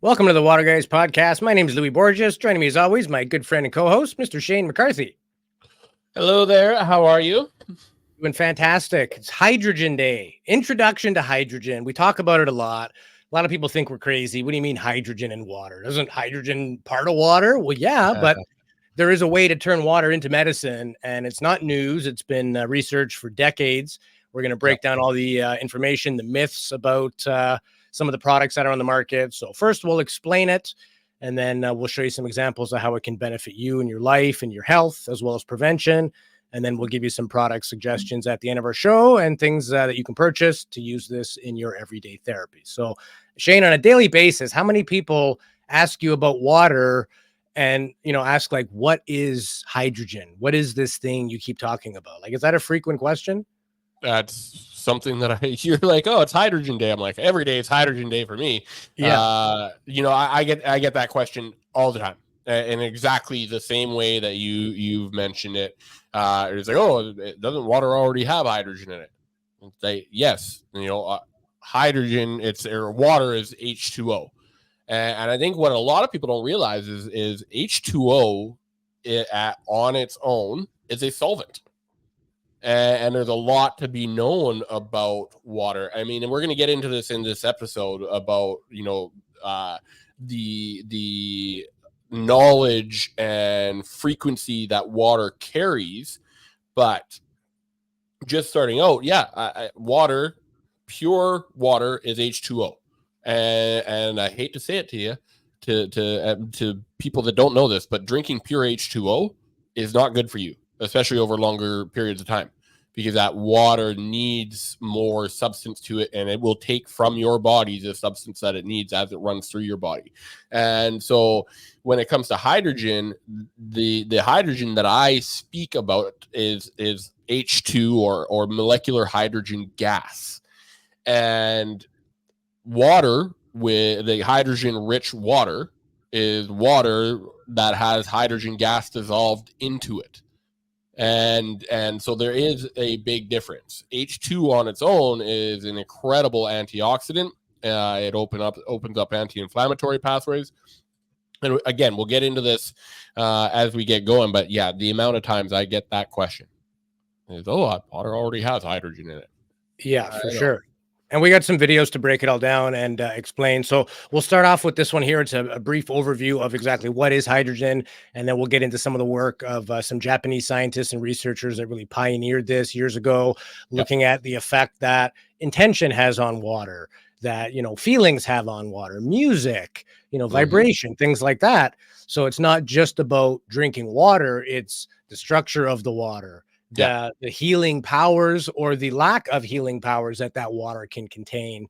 Welcome to the Water Guys podcast. My name is Louis Borges. Joining me as always, my good friend and co-host, Mr. Shane McCarthy. Hello there. How are you? Doing fantastic. It's Hydrogen Day. Introduction to hydrogen. We talk about it a lot. A lot of people think we're crazy. What do you mean hydrogen and water? Isn't hydrogen part of water? Well, yeah, but there is a way to turn water into medicine, and it's not news. It's been researched for decades. We're going to break down all the information, the myths about some of the products that are on the market. So first we'll explain it, and then we'll show you some examples of how it can benefit you in your life and your health, as well as prevention. And then we'll give you some product suggestions at the end of our show and things that you can purchase to use this in your everyday therapy. So Shane, on a daily basis, how many people ask you about water and, ask like, what is hydrogen? What is this thing you keep talking about? Like, is that a frequent question? That's something that you're like, oh, it's Hydrogen Day. I'm like, every day it's Hydrogen Day for me. Yeah. I get that question all the time, in exactly the same way that you've mentioned it. It's like, oh, doesn't water already have hydrogen in it? It's like, yes, hydrogen, water is H2O, and I think what a lot of people don't realize is H2O on its own is a solvent. And there's a lot to be known about water. I mean, and we're going to get into this in this episode about, the knowledge and frequency that water carries. But just starting out, water, pure water is H2O. And I hate to say it to you, to people that don't know this, but drinking pure H2O is not good for you, especially over longer periods of time, because that water needs more substance to it, and it will take from your body the substance that it needs as it runs through your body. And so when it comes to hydrogen, the hydrogen that I speak about is H2 or molecular hydrogen gas. And water, with the hydrogen-rich water, is water that has hydrogen gas dissolved into it. And so there is a big difference. H2 on its own is an incredible antioxidant. It opens up anti-inflammatory pathways. And again, we'll get into this as we get going. But yeah, the amount of times I get that question is, water already has hydrogen in it. Yeah, for sure. And we got some videos to break it all down and explain. So we'll start off with this one here. It's a brief overview of exactly what is hydrogen. And then we'll get into some of the work of some Japanese scientists and researchers that really pioneered this years ago, looking at the effect that intention has on water, that, feelings have on water, music, vibration, things like that. So it's not just about drinking water. It's the structure of the water, the healing powers or the lack of healing powers that water can contain.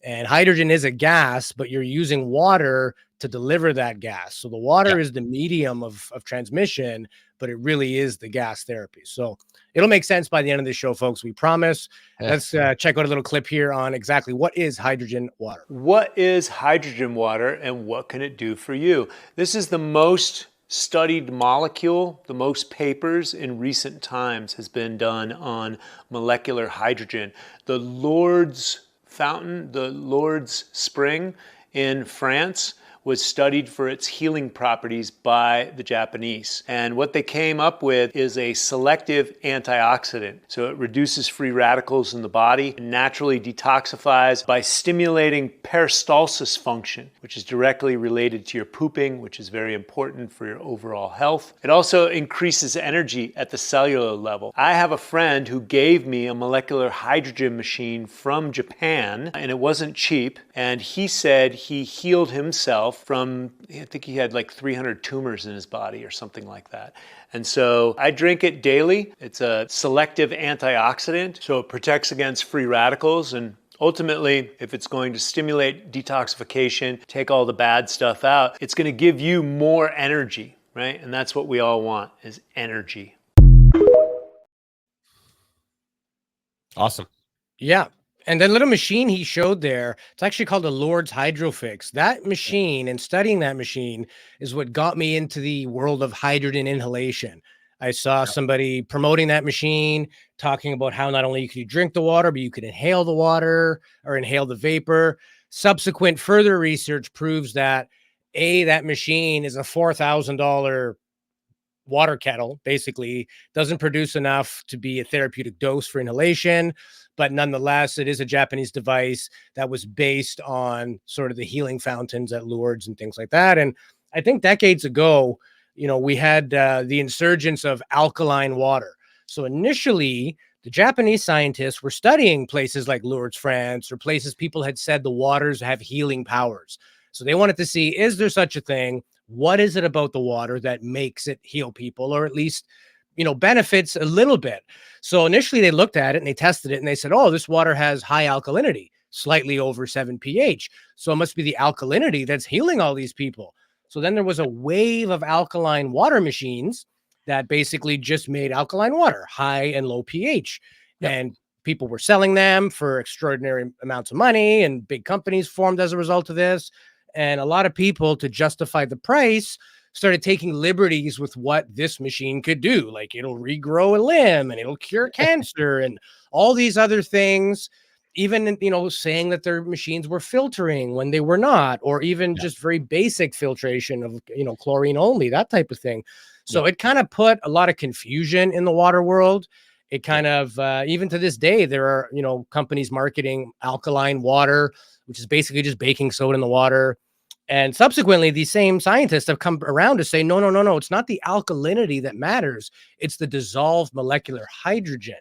And hydrogen is a gas, but you're using water to deliver that gas. So the water is the medium of transmission, but it really is the gas therapy. So it'll make sense by the end of the show, folks. We promise. Let's check out a little clip here on exactly what is hydrogen water. What is hydrogen water and what can it do for you? This is the most studied molecule. The most papers in recent times has been done on molecular hydrogen. The Lourdes fountain, the Lourdes spring in France, was studied for its healing properties by the Japanese. And what they came up with is a selective antioxidant. So it reduces free radicals in the body and naturally detoxifies by stimulating peristalsis function, which is directly related to your pooping, which is very important for your overall health. It also increases energy at the cellular level. I have a friend who gave me a molecular hydrogen machine from Japan, and it wasn't cheap. And he said he healed himself from, I think he had like 300 tumors in his body or something like that. And so I drink it daily. It's a selective antioxidant, so it protects against free radicals. And ultimately, if it's going to stimulate detoxification, take all the bad stuff out, it's going to give you more energy. right? And that's what we all want, is energy. Awesome. Yeah. And that little machine he showed there, it's actually called a Lord's Hydrofix. That machine and studying that machine is what got me into the world of hydrogen inhalation. I saw somebody promoting that machine, talking about how not only could you drink the water, but you could inhale the water or inhale the vapor. Subsequent further research proves that that machine is a $4,000 water kettle, basically doesn't produce enough to be a therapeutic dose for inhalation, but nonetheless it is a Japanese device that was based on sort of the healing fountains at Lourdes and things like that. And I think decades ago, we had the insurgence of alkaline water. So initially the Japanese scientists were studying places like Lourdes, France, or places people had said the waters have healing powers. So they wanted to see, is there such a thing? What is it about the water that makes it heal people, or at least, benefits a little bit? So initially they looked at it and they tested it and they said, oh, this water has high alkalinity, slightly over 7 pH. So it must be the alkalinity that's healing all these people. So then there was a wave of alkaline water machines that basically just made alkaline water high and low pH. Yep. And people were selling them for extraordinary amounts of money, and big companies formed as a result of this. And a lot of people, to justify the price, started taking liberties with what this machine could do. Like, it'll regrow a limb and it'll cure cancer and all these other things. Even, saying that their machines were filtering when they were not, or even just very basic filtration of, chlorine only, that type of thing. So it kind of put a lot of confusion in the water world. It kind of, even to this day, there are, companies marketing alkaline water, which is basically just baking soda in the water. And subsequently, these same scientists have come around to say, no, no, no, no, it's not the alkalinity that matters. It's the dissolved molecular hydrogen.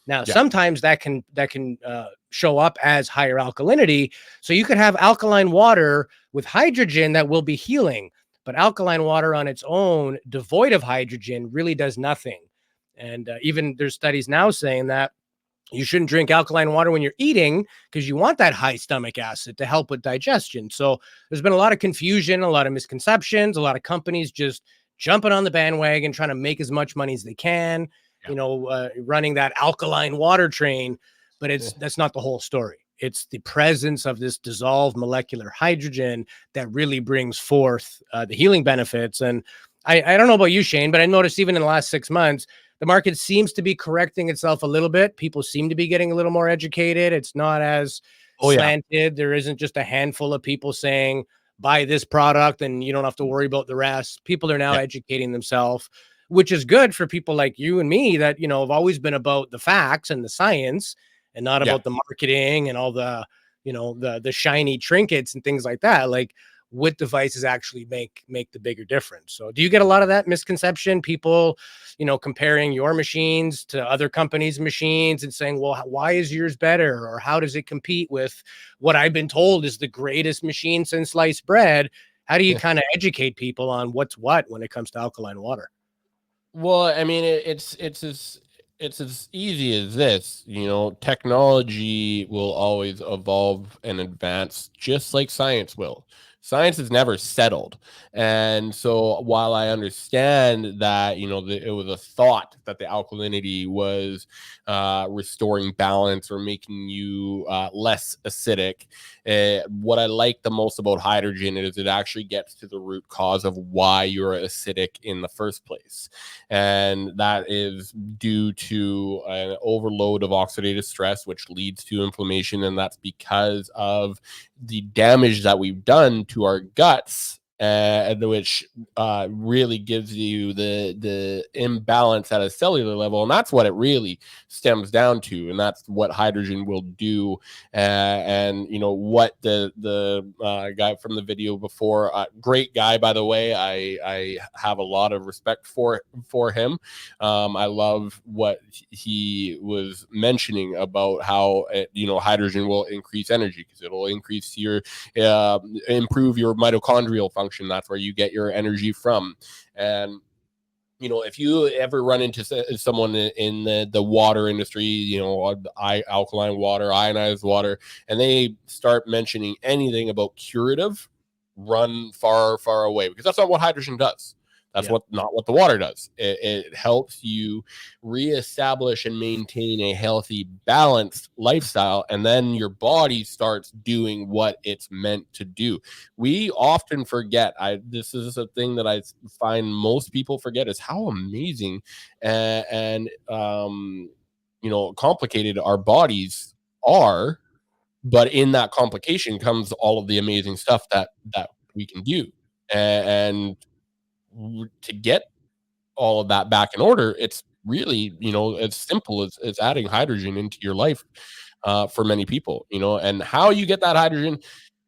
Now, sometimes that can show up as higher alkalinity. So you could have alkaline water with hydrogen that will be healing, but alkaline water on its own, devoid of hydrogen, really does nothing. And even there's studies now saying that you shouldn't drink alkaline water when you're eating, because you want that high stomach acid to help with digestion. So there's been a lot of confusion, a lot of misconceptions, a lot of companies just jumping on the bandwagon, trying to make as much money as they can, running that alkaline water train. But that's not the whole story. It's the presence of this dissolved molecular hydrogen that really brings forth the healing benefits. And I don't know about you, Shane, but I noticed even in the last 6 months, the market seems to be correcting itself a little bit. People seem to be getting a little more educated. It's not as slanted. There isn't just a handful of people saying, buy this product and you don't have to worry about the rest. People are now educating themselves, which is good for people like you and me that, have always been about the facts and the science and not about the marketing and all the, the shiny trinkets and things like that. Like, what devices actually make the bigger difference. So do you get a lot of that misconception? People, comparing your machines to other companies' machines and saying, well, why is yours better? Or how does it compete with what I've been told is the greatest machine since sliced bread? How do you kind of educate people on what's what when it comes to alkaline water? Well, I mean, it's as easy as this. Technology will always evolve and advance, just like science will. Science is never settled. And so while I understand that, it was a thought that the alkalinity was restoring balance or making you less acidic, what I like the most about hydrogen is it actually gets to the root cause of why you're acidic in the first place. And that is due to an overload of oxidative stress, which leads to inflammation. And that's because of the damage that we've done to our guts, which really gives you the imbalance at a cellular level. And that's what it really stems down to. And that's what hydrogen will do. And what the guy from the video before, great guy, by the way. I have a lot of respect for him. I love what he was mentioning about how hydrogen will increase energy, because it'll increase your improve your mitochondrial function. That's where you get your energy from. And if you ever run into someone in the water industry, alkaline water, ionized water, and they start mentioning anything about curative, run far, far away, because that's not what hydrogen does. That's not what the water does. It helps you reestablish and maintain a healthy, balanced lifestyle, and then your body starts doing what it's meant to do. We often forget. This is a thing that I find most people forget, is how amazing and complicated our bodies are. But in that complication comes all of the amazing stuff that we can do, and to get all of that back in order, it's really, as simple as adding hydrogen into your life for many people, and how you get that hydrogen.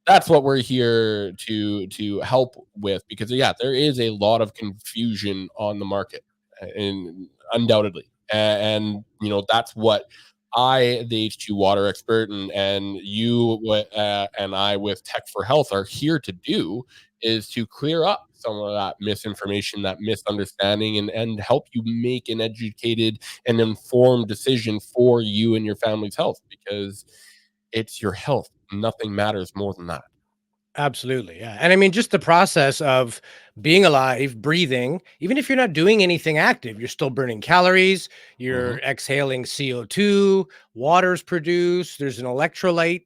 That's what we're here to help with, because there is a lot of confusion on the market, and undoubtedly, and that's what the H2 water expert, and you and I with Tech for Health are here to do, is to clear up some of that misinformation, that misunderstanding, and help you make an educated and informed decision for you and your family's health, because it's your health. Nothing matters more than that. Absolutely. Yeah. And I mean, just the process of being alive, breathing, even if you're not doing anything active, you're still burning calories, Mm-hmm. you're exhaling CO2, water's produced, there's an electrolyte,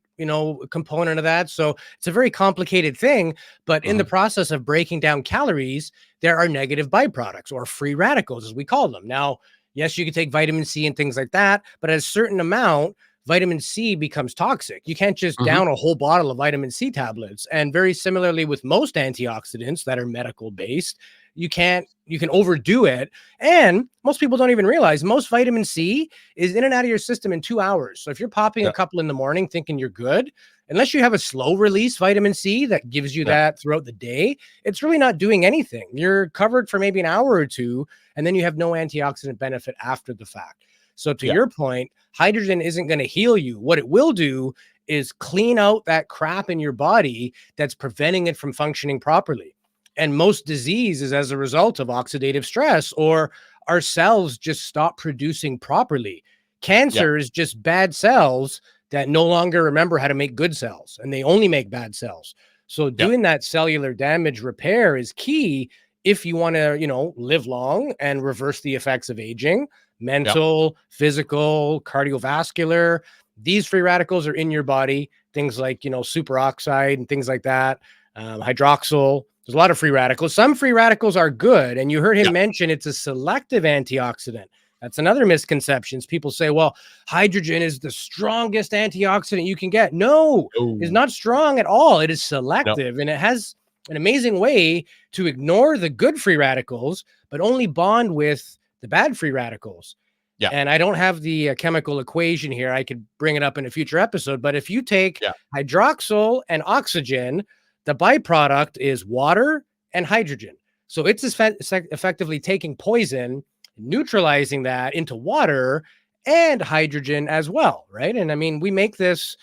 component of that. So it's a very complicated thing. But in the Mm-hmm. process of breaking down calories, there are negative byproducts, or free radicals, as we call them. Now, yes, you can take vitamin C and things like that, but at a certain amount, vitamin C becomes toxic. You can't just Mm-hmm. down a whole bottle of vitamin C tablets. And very similarly with most antioxidants that are medical based, you can overdo it. And most people don't even realize most vitamin C is in and out of your system in 2 hours. So if you're popping Yeah. a couple in the morning thinking you're good, unless you have a slow release vitamin C that gives you Yeah. that throughout the day, it's really not doing anything. You're covered for maybe an hour or two, and then you have no antioxidant benefit after the fact. So to Yeah. your point, hydrogen isn't going to heal you. What it will do is clean out that crap in your body that's preventing it from functioning properly. And most disease is as a result of oxidative stress, or our cells just stop producing properly. Yeah. Cancer is just bad cells that no longer remember how to make good cells, and they only make bad cells. So Yeah. doing that cellular damage repair is key if you want to, live long and reverse the effects of aging. Mental, physical, cardiovascular. These free radicals are in your body. Things like, superoxide and things like that, hydroxyl. There's a lot of free radicals. Some free radicals are good. And you heard him Yeah. mention it's a selective antioxidant. That's another misconception. People say, well, hydrogen is the strongest antioxidant you can get. No, it's Oh, not strong at all. It is no. selective, and it has an amazing way to ignore the good free radicals, but only bond with the bad free radicals. Yeah. And I don't have the chemical equation here. I could bring it up in a future episode. But if you take Yeah. hydroxyl and oxygen, the byproduct is water and hydrogen. So it's effectively taking poison, neutralizing that into water and hydrogen as well, right? And I mean, we make this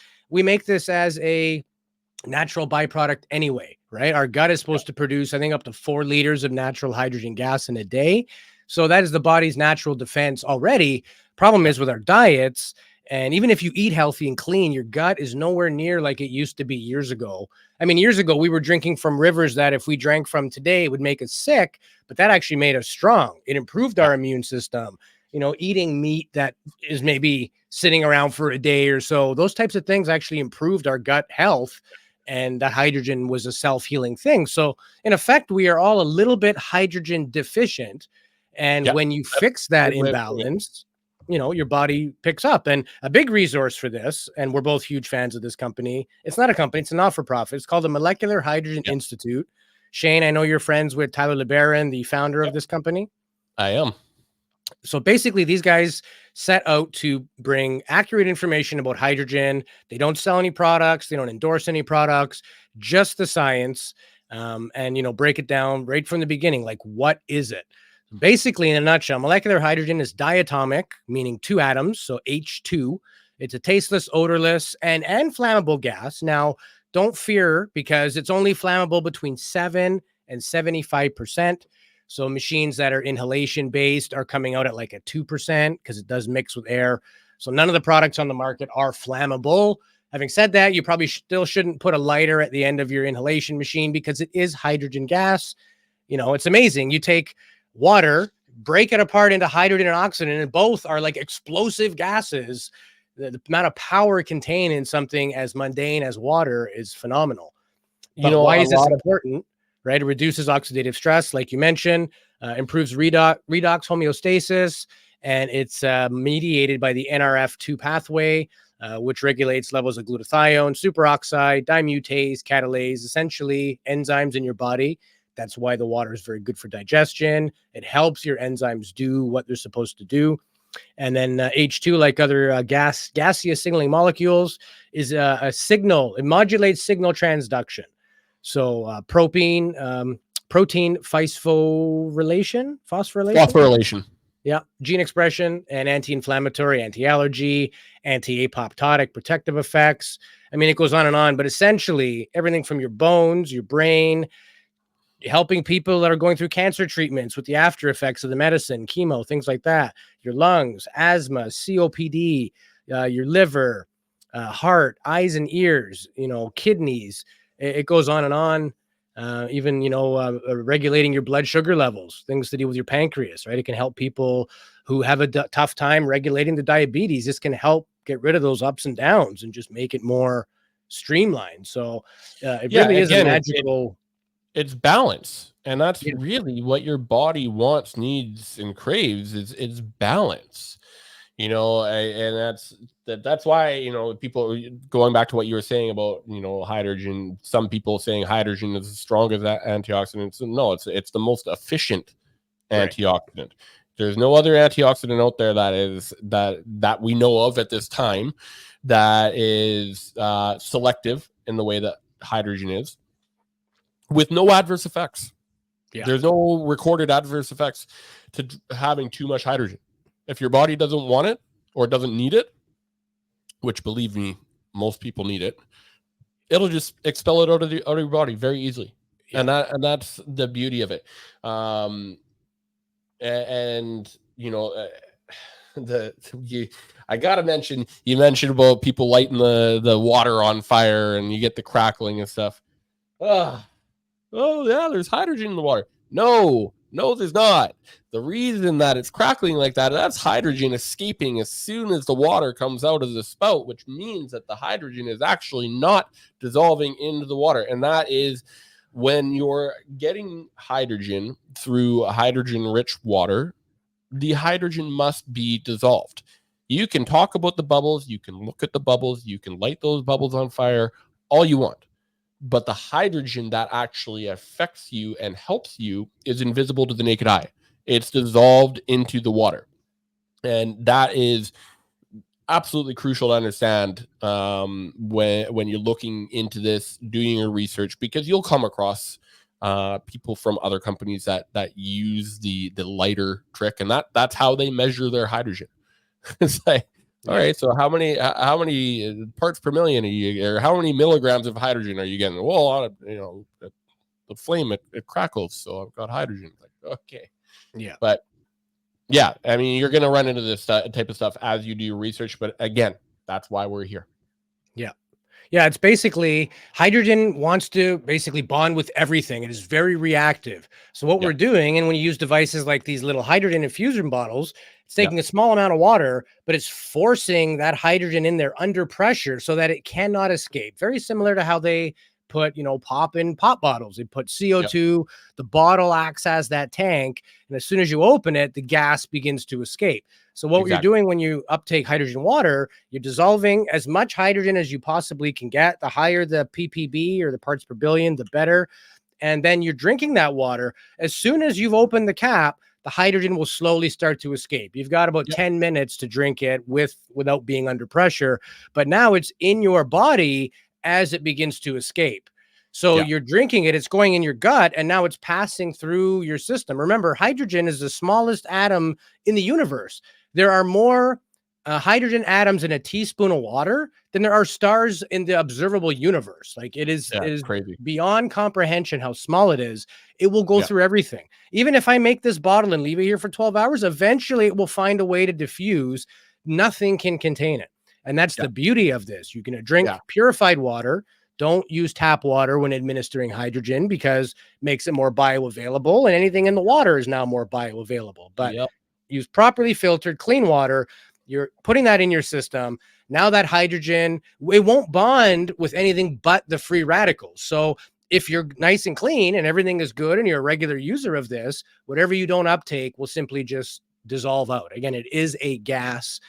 as a natural byproduct anyway, right? Our gut is supposed to produce, I think, up to 4 liters of natural hydrogen gas in a day. So that is the body's natural defense already. Problem is with our diets, and even if you eat healthy and clean, your gut is nowhere near like it used to be years ago. I mean, years ago, we were drinking from rivers that if we drank from today, it would make us sick, but that actually made us strong. It improved our immune system. Eating meat that is maybe sitting around for a day or so, those types of things actually improved our gut health. And that hydrogen was a self-healing thing. So in effect, we are all a little bit hydrogen deficient. And when you fix that imbalance, your body picks up. And a big resource for this, and we're both huge fans of this company. It's not a company, it's a not-for-profit. It's called the Molecular Hydrogen Institute. Shane, I know you're friends with Tyler LeBaron, the founder of this company. I am. So basically, these guys set out to bring accurate information about hydrogen. They don't sell any products. They don't endorse any products, just the science, and break it down right from the beginning. Like, what is it? Basically, in a nutshell, molecular hydrogen is diatomic, meaning 2 atoms, so H2. It's a tasteless, odorless, and flammable gas. Now, don't fear, because it's only flammable between 7 and 75%. So machines that are inhalation based are coming out at like a 2% because it does mix with air. So none of the products on the market are flammable. Having said that, you probably still shouldn't put a lighter at the end of your inhalation machine because it is hydrogen gas. You know, it's amazing. You take water, break it apart into hydrogen and oxygen, and both are like explosive gases. The amount of power contained in something as mundane as water is phenomenal. You But know, why a is this lot of important? Right? It reduces oxidative stress, like you mentioned, improves redox homeostasis, and it's mediated by the NRF2 pathway, which regulates levels of glutathione, superoxide, dimutase, catalase, essentially enzymes in your body. That's why the water is very good for digestion. It helps your enzymes do what they're supposed to do. And then H2, like other gaseous signaling molecules, is a signal. It modulates signal transduction. So protein phosphorylation. Yeah, gene expression and anti-inflammatory, anti-allergy, anti-apoptotic, protective effects. I mean, it goes on and on, but essentially everything from your bones, your brain, helping people that are going through cancer treatments with the after effects of the medicine, chemo, things like that, your lungs, asthma, COPD, your liver, heart, eyes and ears, you know, kidneys. It goes on and on. Even, you know, regulating your blood sugar levels, things to do with your pancreas, right? It can help people who have a tough time regulating the diabetes. This can help get rid of those ups and downs and just make it more streamlined. So it yeah, really is a again, magical. it's balance, and that's Yeah. really what your body wants, needs, and craves. It's balance. You know, and that's why, you know, people, going back to what you were saying about, you know, hydrogen, some people saying hydrogen is as strong as that antioxidant. No, it's the most efficient antioxidant. Right. There's no other antioxidant out there that we know of at this time that is selective in the way that hydrogen is, with no adverse effects. Yeah. There's no recorded adverse effects to having too much hydrogen. If your body doesn't want it or doesn't need it, which, believe me, most people need it, it'll just expel it out of your body very easily. Yeah. And that's the beauty of it. And you know, I gotta mention, you mentioned about people lighting the water on fire and you get the crackling and stuff. Oh yeah, there's hydrogen in the water. No, there's not. The reason that it's crackling like that's hydrogen escaping as soon as the water comes out of the spout, which means that the hydrogen is actually not dissolving into the water. And that is when you're getting hydrogen through hydrogen-rich water, the hydrogen must be dissolved. You can talk about the bubbles, you can look at the bubbles, you can light those bubbles on fire, all you want. But the hydrogen that actually affects you and helps you is invisible to the naked eye. It's dissolved into the water. And that is absolutely crucial to understand when you're looking into this, doing your research, because you'll come across people from other companies that use the lighter trick, and that's how they measure their hydrogen. It's like, all right, so how many parts per million are you, or how many milligrams of hydrogen are you getting? Well, you know, the flame, it crackles, so I've got hydrogen. Like, okay, yeah, but yeah, I mean, you're going to run into this type of stuff as you do your research, but again, that's why we're here. Yeah. Yeah, it's basically hydrogen wants to basically bond with everything. It is very reactive. So what we're doing, and when you use devices like these little hydrogen infusion bottles, it's taking a small amount of water, but it's forcing that hydrogen in there under pressure so that it cannot escape. Very similar to how they put, you know, pop in pop bottles. They put CO2, the bottle acts as that tank, and as soon as you open it, the gas begins to escape. So what you're doing when you uptake hydrogen water, you're dissolving as much hydrogen as you possibly can get. The higher the ppb, or the parts per billion, the better. And then you're drinking that water. As soon as you've opened the cap, the hydrogen will slowly start to escape. You've got about 10 minutes to drink it without being under pressure. But now it's in your body as it begins to escape. So you're drinking it, it's going in your gut, and now it's passing through your system. Remember, hydrogen is the smallest atom in the universe. There are more hydrogen atoms in a teaspoon of water than there are stars in the observable universe. Like, it is crazy, beyond comprehension how small it is. It will go through everything. Even if I make this bottle and leave it here for 12 hours, eventually it will find a way to diffuse. Nothing can contain it. And that's the beauty of this. You can drink purified water. Don't use tap water when administering hydrogen because it makes it more bioavailable, and anything in the water is now more bioavailable. But use properly filtered clean water. You're putting that in your system. Now that hydrogen, it won't bond with anything but the free radicals. So if you're nice and clean and everything is good and you're a regular user of this, whatever you don't uptake will simply just dissolve out. Again, it is a gas.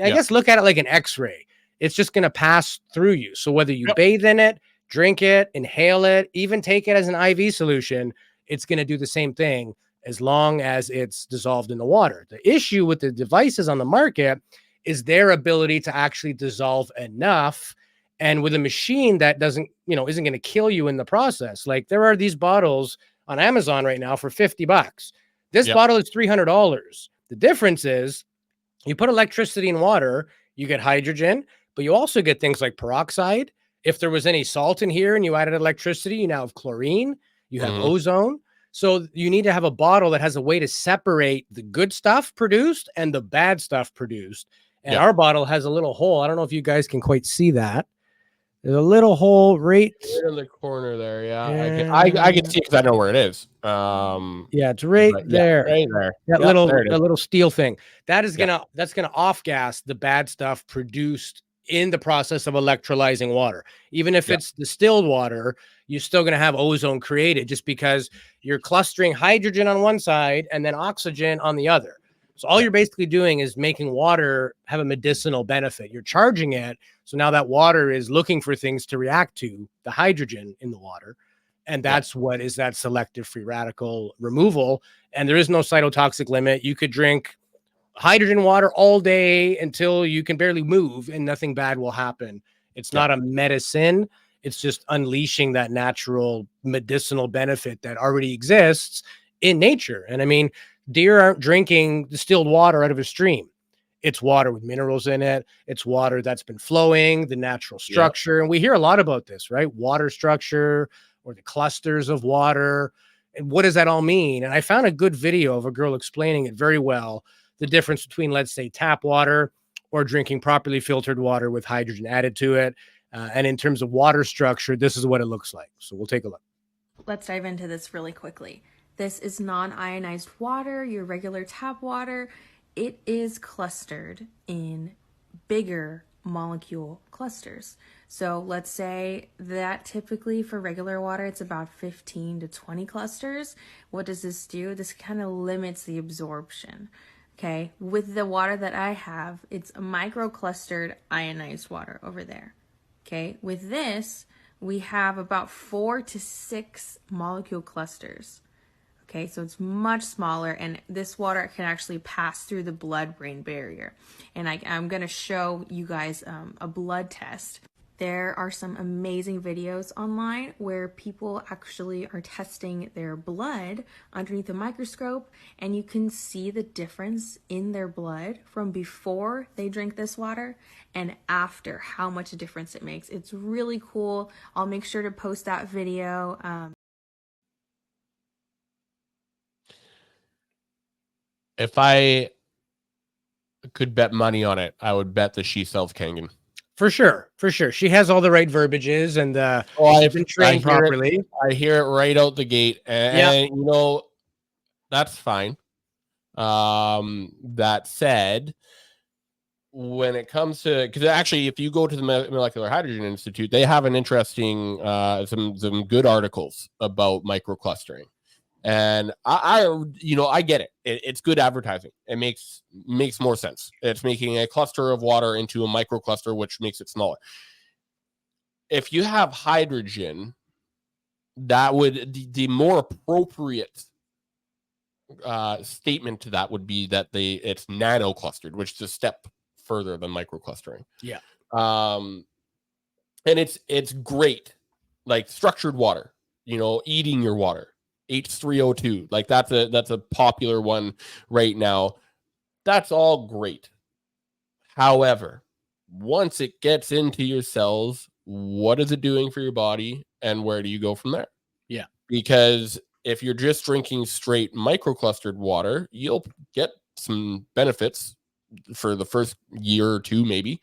I guess look at it like an X-ray. It's just going to pass through you. So whether you bathe in it, drink it, inhale it, even take it as an IV solution, it's going to do the same thing as long as it's dissolved in the water. The issue with the devices on the market is their ability to actually dissolve enough. And with a machine that doesn't, isn't going to kill you in the process. Like there are these bottles on Amazon right now for $50. This bottle is $300. The difference is you put electricity in water, you get hydrogen, but you also get things like peroxide. If there was any salt in here and you added electricity, you now have chlorine, you have ozone. So you need to have a bottle that has a way to separate the good stuff produced and the bad stuff produced. And our bottle has a little hole. I don't know if you guys can quite see that. There's a little hole right in the corner there. Yeah, I can see because I know where it is. It's right there. Right there. That little steel thing. That's gonna off gas the bad stuff produced in the process of electrolyzing water. Even if it's distilled water, you're still gonna have ozone created just because you're clustering hydrogen on one side and then oxygen on the other. So all you're basically doing is making water have a medicinal benefit. You're charging it. So now that water is looking for things to react to the hydrogen in the water. And that's what is that selective free radical removal. And there is no cytotoxic limit. You could drink hydrogen water all day until you can barely move and nothing bad will happen. It's not a medicine. It's just unleashing that natural medicinal benefit that already exists in nature. And I mean, deer aren't drinking distilled water out of a stream. It's water with minerals in it. It's water that's been flowing, the natural structure. And we hear a lot about this, right? Water structure or the clusters of water. And what does that all mean? And I found a good video of a girl explaining it very well. The difference between, let's say, tap water or drinking properly filtered water with hydrogen added to it. And in terms of water structure, this is what it looks like. So we'll take a look. Let's dive into this really quickly. This is non-ionized water, your regular tap water. It is clustered in bigger molecule clusters. So let's say that typically for regular water, it's about 15 to 20 clusters. What does this do? This kind of limits the absorption. Okay, with the water that I have, it's a micro-clustered ionized water over there. Okay, with this, we have about 4 to 6 molecule clusters. Okay, so it's much smaller, and this water can actually pass through the blood-brain barrier. And I'm going to show you guys a blood test. There are some amazing videos online where people actually are testing their blood underneath a microscope, and you can see the difference in their blood from before they drink this water and after, how much a difference it makes. It's really cool. I'll make sure to post that video. If I could bet money on it, I would bet that she sells Kangen. For sure. She has all the right verbiages and she's been trained properly. I hear it right out the gate, and that's fine. That said, when it comes to, because actually, if you go to the Molecular Hydrogen Institute, they have an interesting, some good articles about microclustering. And I get it. It's good advertising. It makes more sense. It's making a cluster of water into a microcluster, which makes it smaller. If you have hydrogen, that would the more appropriate statement to that would be that it's nano clustered, which is a step further than microclustering. Yeah. And it's great, like structured water. Eating your water. H3O2, like that's a popular one right now. That's all great. However, once it gets into your cells, what is it doing for your body, and where do you go from there? Yeah, because if you're just drinking straight microclustered water, you'll get some benefits for the first year or two, maybe,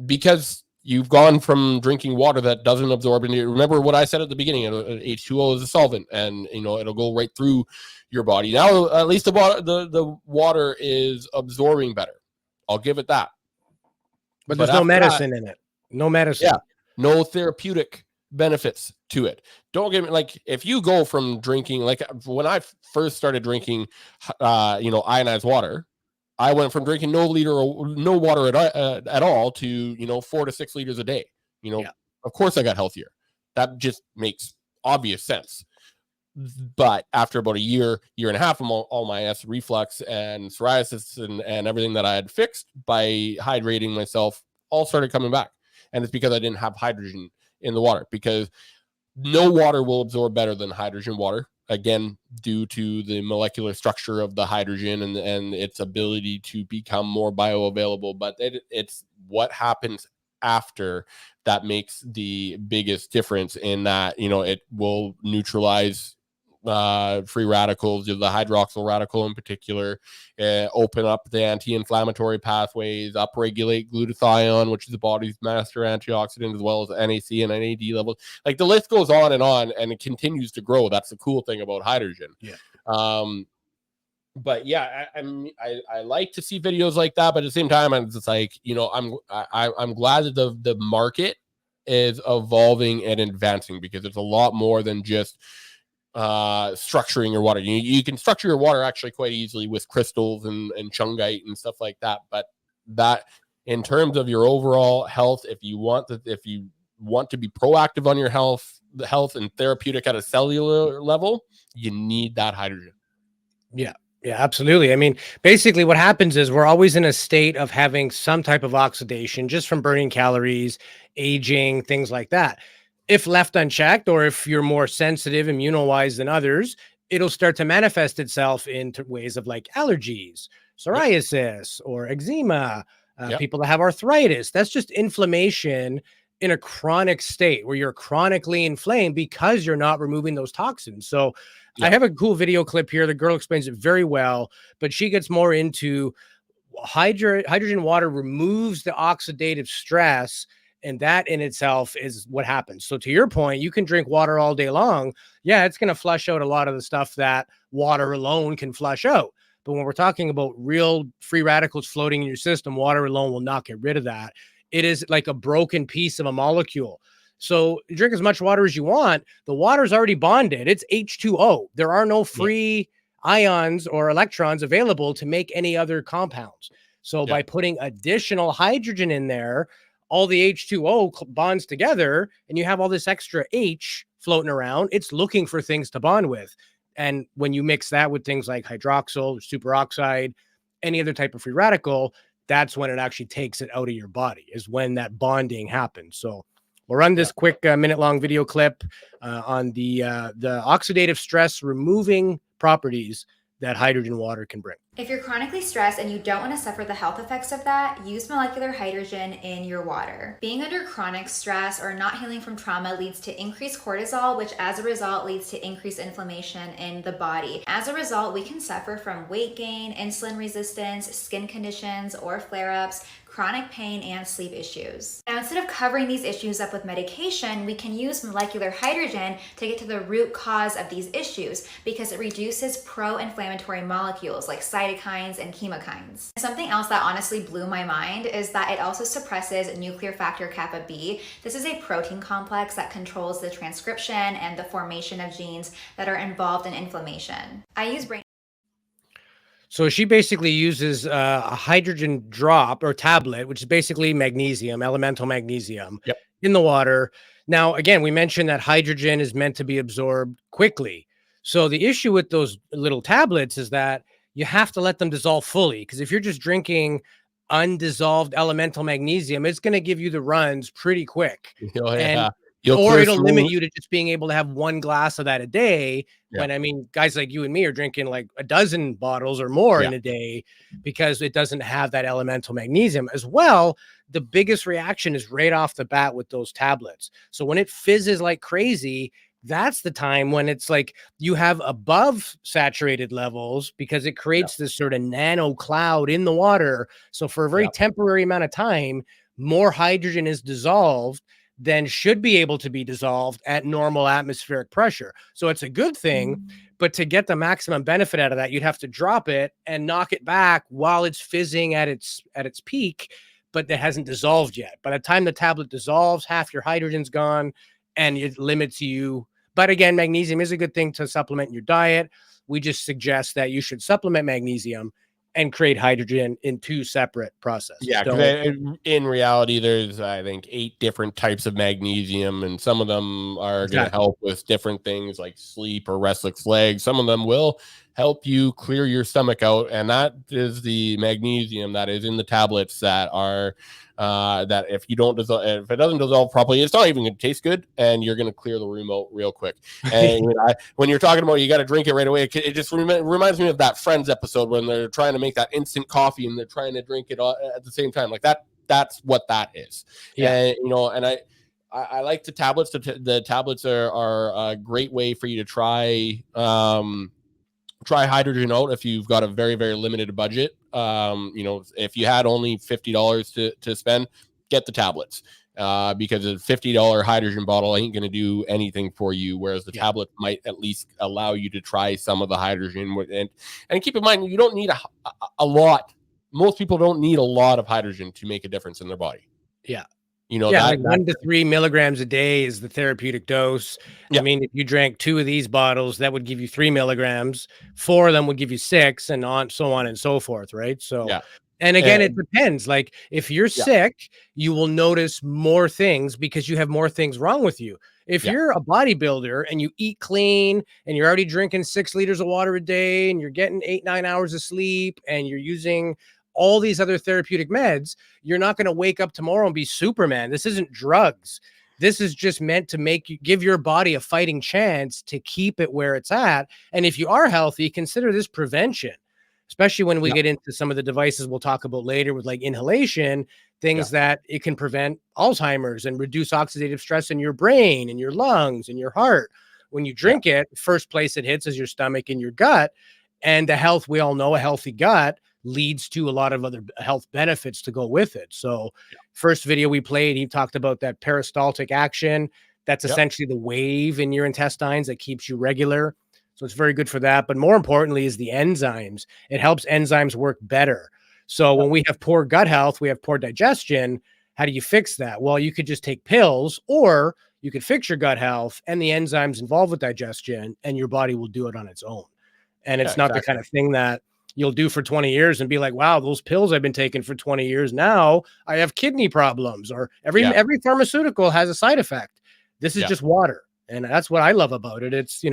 because you've gone from drinking water that doesn't absorb. And remember what I said at the beginning, H2O is a solvent, and it'll go right through your body. Now at least the water is absorbing better. I'll give it that. But there's no medicine in it. No medicine. Yeah, no therapeutic benefits to it. Don't get me, like, if you go from drinking, like when I first started drinking ionized water, I went from drinking no water at all to 4 to 6 liters a day. Of course I got healthier. That just makes obvious sense. But after about a year and a half of all my acid reflux and psoriasis and everything that I had fixed by hydrating myself, all started coming back. And it's because I didn't have hydrogen in the water, because no water will absorb better than hydrogen water, again, due to the molecular structure of the hydrogen and its ability to become more bioavailable. But it's what happens after that makes the biggest difference, in that it will neutralize free radicals, the hydroxyl radical in particular, open up the anti-inflammatory pathways, upregulate glutathione, which is the body's master antioxidant, as well as NAC and NAD levels. Like, the list goes on, and it continues to grow. That's the cool thing about hydrogen. Yeah. But yeah, I like to see videos like that, but at the same time, I'm just like, I'm glad that the market is evolving and advancing, because it's a lot more than just structuring your water. You can structure your water actually quite easily with crystals and chungite and stuff like that. But that, in terms of your overall health, if you want to be proactive on your health and therapeutic at a cellular level, you need that hydrogen. Yeah. Yeah, absolutely. I mean, basically what happens is we're always in a state of having some type of oxidation just from burning calories, aging, things like that. If left unchecked, or if you're more sensitive immuno-wise than others, it'll start to manifest itself into ways of like allergies, psoriasis, or eczema, people that have arthritis. That's just inflammation in a chronic state where you're chronically inflamed because you're not removing those toxins. So I have a cool video clip here. The girl explains it very well, but she gets more into hydrogen water removes the oxidative stress, and that in itself is what happens. So to your point, you can drink water all day long. Yeah, it's going to flush out a lot of the stuff that water alone can flush out. But when we're talking about real free radicals floating in your system, water alone will not get rid of that. It is like a broken piece of a molecule. So you drink as much water as you want. The water is already bonded. It's H2O. There are no free ions or electrons available to make any other compounds. So by putting additional hydrogen in there, all the H2O bonds together, and you have all this extra H floating around. It's looking for things to bond with. And when you mix that with things like hydroxyl, superoxide, any other type of free radical, that's when it actually takes it out of your body, is when that bonding happens. So we'll run this quick minute-long video clip on the oxidative stress removing properties that hydrogen water can bring. If you're chronically stressed and you don't want to suffer the health effects of that, use molecular hydrogen in your water. Being under chronic stress or not healing from trauma leads to increased cortisol, which as a result leads to increased inflammation in the body. As a result, we can suffer from weight gain, insulin resistance, skin conditions, or flare-ups, chronic pain, and sleep issues. Now, instead of covering these issues up with medication, we can use molecular hydrogen to get to the root cause of these issues, because it reduces pro-inflammatory molecules like cytokines and chemokines. Something else that honestly blew my mind is that it also suppresses nuclear factor kappa B. This is a protein complex that controls the transcription and the formation of genes that are involved in inflammation. I use brain. So she basically uses a hydrogen drop or tablet, which is basically magnesium, elemental magnesium, in the water. Now, again, we mentioned that hydrogen is meant to be absorbed quickly. So the issue with those little tablets is that you have to let them dissolve fully, because if you're just drinking undissolved elemental magnesium, it's going to give you the runs pretty quick. And or it'll limit you to just being able to have one glass of that a day. When, I mean, guys like you and me are drinking like a dozen bottles or more in a day, because it doesn't have that elemental magnesium as well. The biggest reaction is right off the bat with those tablets. So when it fizzes like crazy, that's the time when it's like you have above saturated levels, because it creates this sort of nano cloud in the water. So for a very temporary amount of time, more hydrogen is dissolved than should be able to be dissolved at normal atmospheric pressure. So it's a good thing, but to get the maximum benefit out of that, you'd have to drop it and knock it back while it's fizzing at its peak, but it hasn't dissolved yet. By the time the tablet dissolves, half your hydrogen's gone and it limits you. But again, magnesium is a good thing to supplement in your diet. We just suggest that you should supplement magnesium and create hydrogen in 2 separate processes. Yeah, because in reality, there's, I think, 8 different types of magnesium, and some of them are going to help with different things like sleep or restless legs. Some of them will help you clear your stomach out, and that is the magnesium that is in the tablets that are that if you don't dissolve, if it doesn't dissolve properly, it's not even going to taste good, and you're going to clear the room out real quick. And when you're talking about you got to drink it right away, it just reminds me of that Friends episode when they're trying to make that instant coffee and they're trying to drink it at the same time. Like that's what that is. And and I like the tablets. The tablets are a great way for you to try hydrogen out if you've got a very, very limited budget. If you had only $50 to spend, get the tablets, because a $50 hydrogen bottle ain't going to do anything for you, whereas the tablet might at least allow you to try some of the hydrogen. And keep in mind, you don't need a lot. Most people don't need a lot of hydrogen to make a difference in their body. Like 1 to 3 milligrams a day is the therapeutic dose. I mean, if you drank 2 of these bottles, that would give you 3 milligrams. 4 of them would give you 6, and so on and so forth, right? So, and again, it depends. Like if you're sick, you will notice more things because you have more things wrong with you. If you're a bodybuilder and you eat clean and you're already drinking 6 liters of water a day and you're getting 8-9 hours of sleep and you're using all these other therapeutic meds, you're not going to wake up tomorrow and be Superman. This isn't drugs. This is just meant to give your body a fighting chance to keep it where it's at. And if you are healthy, consider this prevention, especially when we get into some of the devices we'll talk about later with like inhalation, things that it can prevent Alzheimer's and reduce oxidative stress in your brain and your lungs and your heart. When you drink it, first place it hits is your stomach and your gut. And the health, we all know a healthy gut leads to a lot of other health benefits to go with it. So first video we played, he talked about that peristaltic action. That's essentially the wave in your intestines that keeps you regular. So it's very good for that. But more importantly is the enzymes. It helps enzymes work better. So when we have poor gut health, we have poor digestion. How do you fix that? Well, you could just take pills, or you could fix your gut health and the enzymes involved with digestion, and your body will do it on its own. And it's not the kind of thing that you'll do for 20 years and be like, wow, those pills I've been taking for 20 years. Now I have kidney problems, or every pharmaceutical has a side effect. This is just water. And that's what I love about it. It's,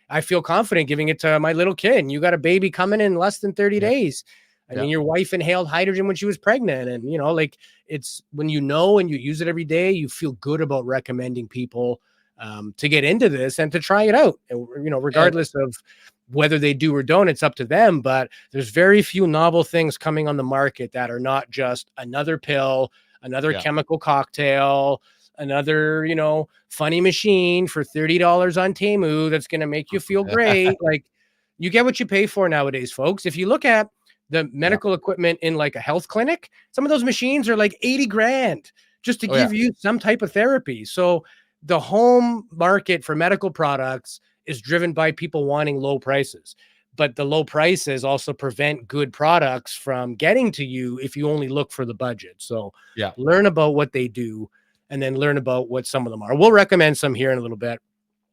I feel confident giving it to my little kid. And you got a baby coming in less than 30 days. I mean, your wife inhaled hydrogen when she was pregnant. And, like it's when and you use it every day, you feel good about recommending people to get into this and to try it out. And, regardless of whether they do or don't, it's up to them. But there's very few novel things coming on the market that are not just another pill, another chemical cocktail, another, funny machine for $30 on Temu that's going to make you feel great. Like you get what you pay for nowadays, folks. If you look at the medical equipment in like a health clinic, some of those machines are like 80 grand just to give you some type of therapy. So the home market for medical products is driven by people wanting low prices, but the low prices also prevent good products from getting to you if you only look for the budget. So learn about what they do and then learn about what some of them are. We'll recommend some here in a little bit.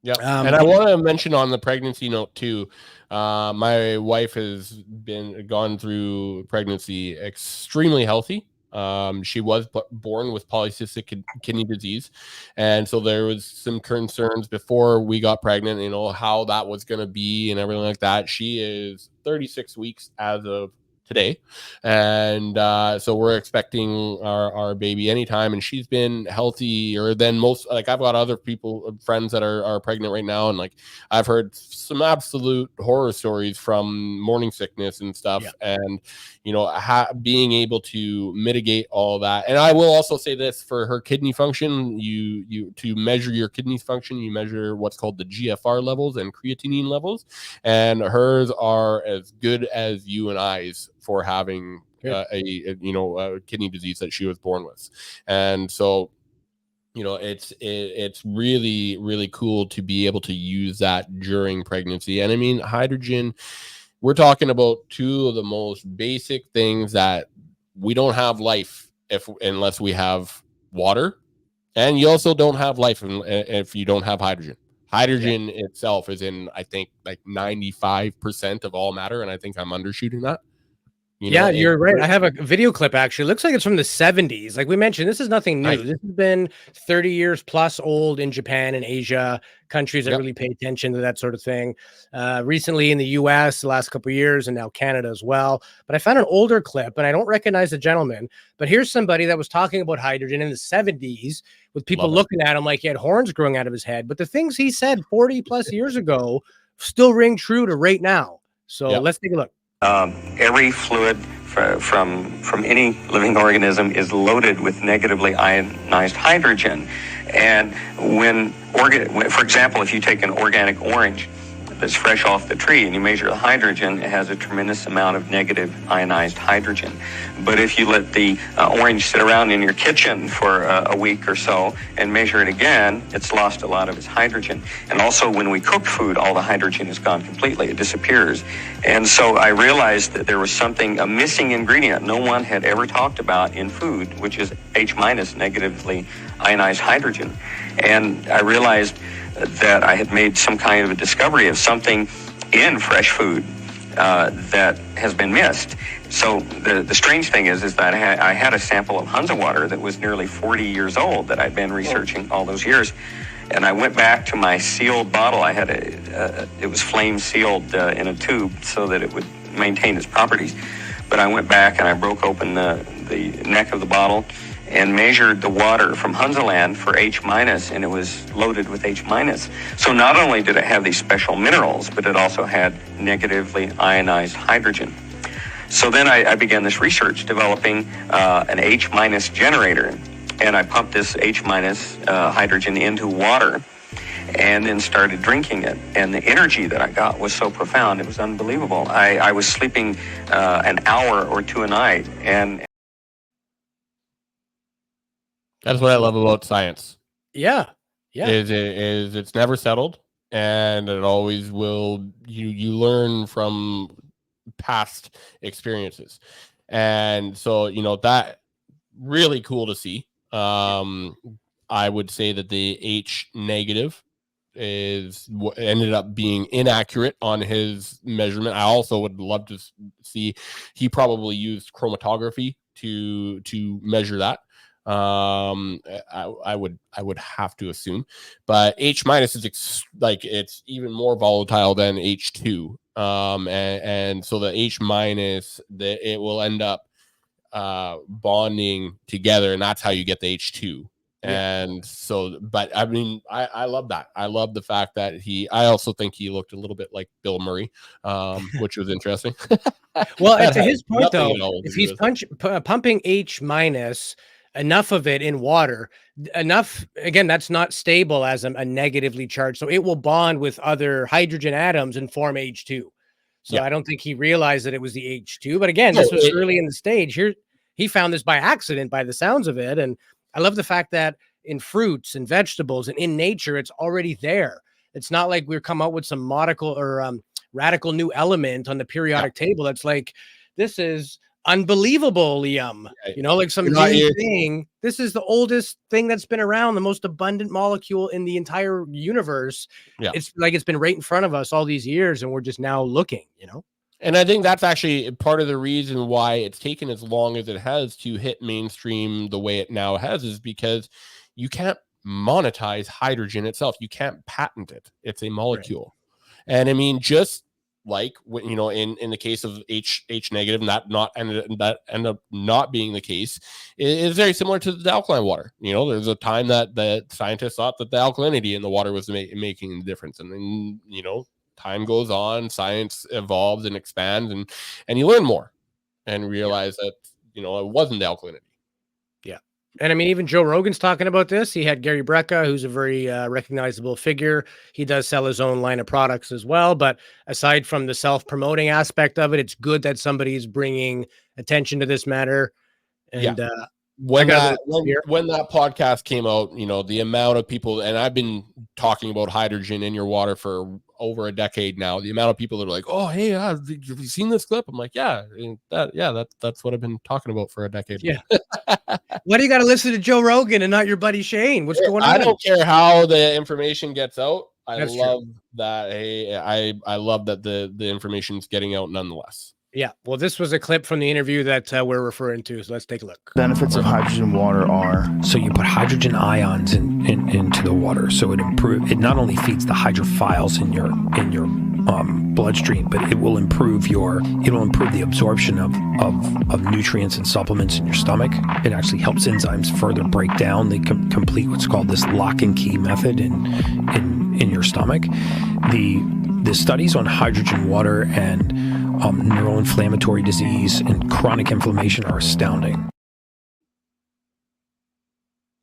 And I want to mention on the pregnancy note too, my wife has gone through pregnancy extremely healthy. She was born with polycystic kidney disease. And so there was some concerns before we got pregnant, how that was going to be and everything like that. She is 36 weeks as of today. And so we're expecting our baby anytime. And she's been healthier than most. Like I've got other friends that are pregnant right now. And like I've heard some absolute horror stories from morning sickness and stuff. And, being able to mitigate all that. And I will also say this for her kidney function, you to measure your kidney function, you measure what's called the GFR levels and creatinine levels. And hers are as good as you and I's for having a kidney disease that she was born with. And so, it's really, really cool to be able to use that during pregnancy. And I mean, hydrogen, we're talking about two of the most basic things that we don't have life unless we have water. And you also don't have life if you don't have hydrogen. Hydrogen itself is in, I think, like 95% of all matter. And I think I'm undershooting that. You're right. I have a video clip, actually. It looks like it's from the 70s. Like we mentioned, this is nothing new. Nice. This has been 30 years plus old in Japan and Asia, countries that really pay attention to that sort of thing. Recently in the US, the last couple of years, and now Canada as well. But I found an older clip, and I don't recognize the gentleman. But here's somebody that was talking about hydrogen in the 70s with people looking at him like he had horns growing out of his head. But the things he said 40 plus years ago still ring true to right now. So let's take a look. Every fluid from any living organism is loaded with negatively ionized hydrogen. And for example, if you take an organic orange that's fresh off the tree and you measure the hydrogen, it has a tremendous amount of negative ionized hydrogen. But if you let the orange sit around in your kitchen for a week or so and measure it again, it's lost a lot of its hydrogen. And also when we cook food, all the hydrogen is gone completely. It disappears. And so I realized that there was a missing ingredient no one had ever talked about in food, which is H- negatively ionized hydrogen. And I realized that I had made some kind of a discovery of something in fresh food that has been missed. So the strange thing is that I had a sample of Hansa water that was nearly 40 years old that I'd been researching all those years. And I went back to my sealed bottle. I had it was flame sealed in a tube so that it would maintain its properties. But I went back and I broke open the neck of the bottle and measured the water from Hunzaland for H-, and it was loaded with H-. So not only did it have these special minerals, but it also had negatively ionized hydrogen. So then I began this research developing an H- generator, and I pumped this H- hydrogen into water and then started drinking it. And the energy that I got was so profound, it was unbelievable. I was sleeping an hour or two a night, and that's what I love about science. Yeah. Is it's never settled, and it always will. You learn from past experiences, and so that really cool to see. I would say that the H- is what ended up being inaccurate on his measurement. I also would love to see he probably used chromatography to measure that. I would have to assume, but H- is it's even more volatile than H2. And so the H- it will end up bonding together, and that's how you get the H2. And so, but I mean, I love that. I love the fact that I also think he looked a little bit like Bill Murray, which was interesting. Well, to his point though, if he's pumping H-, enough of it in water, again, that's not stable as a negatively charged, so it will bond with other hydrogen atoms and form H2. So I don't think he realized that it was the H2, but again, this was early in the stage. Here he found this by accident, by the sounds of it. And I love the fact that in fruits and vegetables and in nature, it's already there. It's not like we're come up with some radical new element on the periodic table that's like, this is unbelievable, like some new thing. This is the oldest thing that's been around, the most abundant molecule in the entire universe. It's like it's been right in front of us all these years, and we're just now looking. And I think that's actually part of the reason why it's taken as long as it has to hit mainstream the way it now has, is because you can't monetize hydrogen itself. You can't patent it. It's a molecule. Right. And I mean, just like in the case of H- and that ended up not being the case, is very similar to the alkaline water. There's a time that the scientists thought that the alkalinity in the water was making a difference, and then time goes on, science evolves and expands, and you learn more and realize that it wasn't the alkalinity. And I mean, even Joe Rogan's talking about this. He had Gary Brecka, who's a very recognizable figure. He does sell his own line of products as well. But aside from the self-promoting aspect of it, it's good that somebody's bringing attention to this matter. And I got a little when that podcast came out, the amount of people, and I've been talking about hydrogen in your water for over a decade now. The amount of people that are like, "Oh, hey, have you seen this clip?" I'm like, that's what I've been talking about for a decade. Yeah. Why do you got to listen to Joe Rogan and not your buddy Shane? What's going on? I don't care how the information gets out. That's love true. that. Hey, I love that the information's getting out nonetheless. Yeah. Well, this was a clip from the interview that we're referring to. So let's take a look. Benefits of hydrogen water are... So you put hydrogen ions into the water. So it not only feeds the hydrophiles in your bloodstream, but it will improve the absorption of nutrients and supplements in your stomach. It actually helps enzymes further break down. They complete what's called this lock and key method in your stomach. The studies on hydrogen water and neuroinflammatory disease and chronic inflammation are astounding.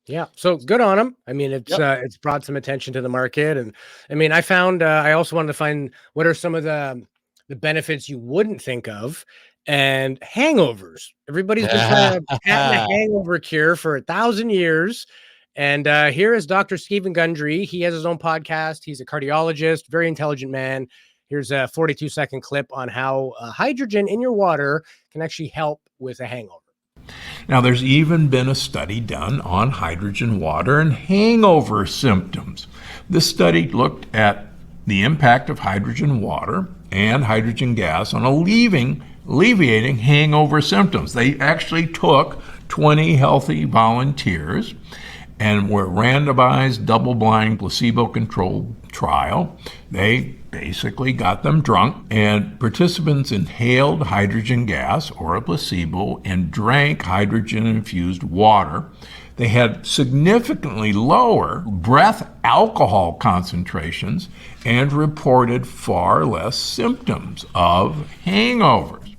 Yeah. So good on them. I mean, it's brought some attention to the market. And I mean, I found, I also wanted to find what are some of the benefits you wouldn't think of, and hangovers. Everybody's been trying to patent a hangover cure for 1,000 years. And here is Dr. Stephen Gundry. He has his own podcast. He's a cardiologist, very intelligent man. Here's a 42-second clip on how hydrogen in your water can actually help with a hangover. Now, there's even been a study done on hydrogen water and hangover symptoms. This study looked at the impact of hydrogen water and hydrogen gas on alleviating hangover symptoms. They actually took 20 healthy volunteers and were randomized, double-blind, placebo-controlled trial. They basically got them drunk, and participants inhaled hydrogen gas or a placebo and drank hydrogen-infused water. They had significantly lower breath alcohol concentrations and reported far less symptoms of hangovers.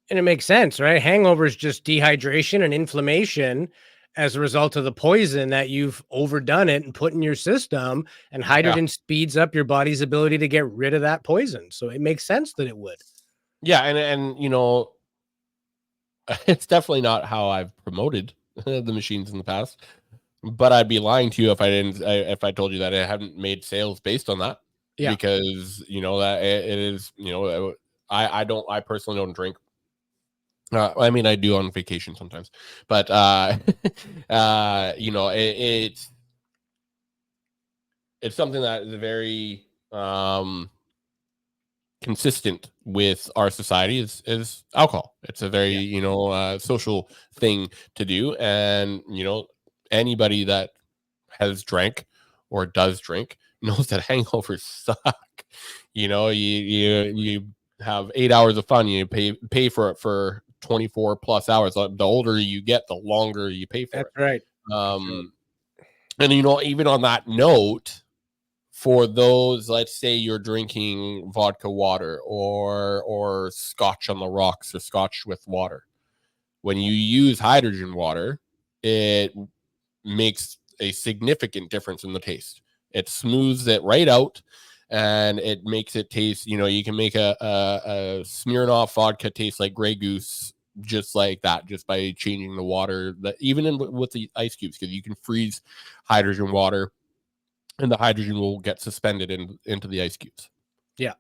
And it makes sense, right? Hangover is just dehydration and inflammation as a result of the poison that you've overdone it and put in your system, and hydrogen speeds up your body's ability to get rid of that poison. So it makes sense that it would. Yeah. And it's definitely not how I've promoted the machines in the past, but I'd be lying to you if I told you that I haven't made sales based on that. Yeah. Because, that it is, I personally don't drink. I mean, I do on vacation sometimes, but it's something that is very consistent with our society is alcohol. It's a very social thing to do, and anybody that has drank or does drink knows that hangovers suck. You have 8 hours of fun, you pay for it for 24 plus hours. The older you get, the longer you pay for it. That's right. And even on that note, for those, let's say you're drinking vodka water or scotch on the rocks or scotch with water, when you use hydrogen water, it makes a significant difference in the taste. It smooths it right out, and it makes it taste, you can make a Smirnoff vodka taste like Grey Goose, just like that, just by changing the water, that even with the ice cubes, because you can freeze hydrogen water and the hydrogen will get suspended into the ice cubes. Yeah.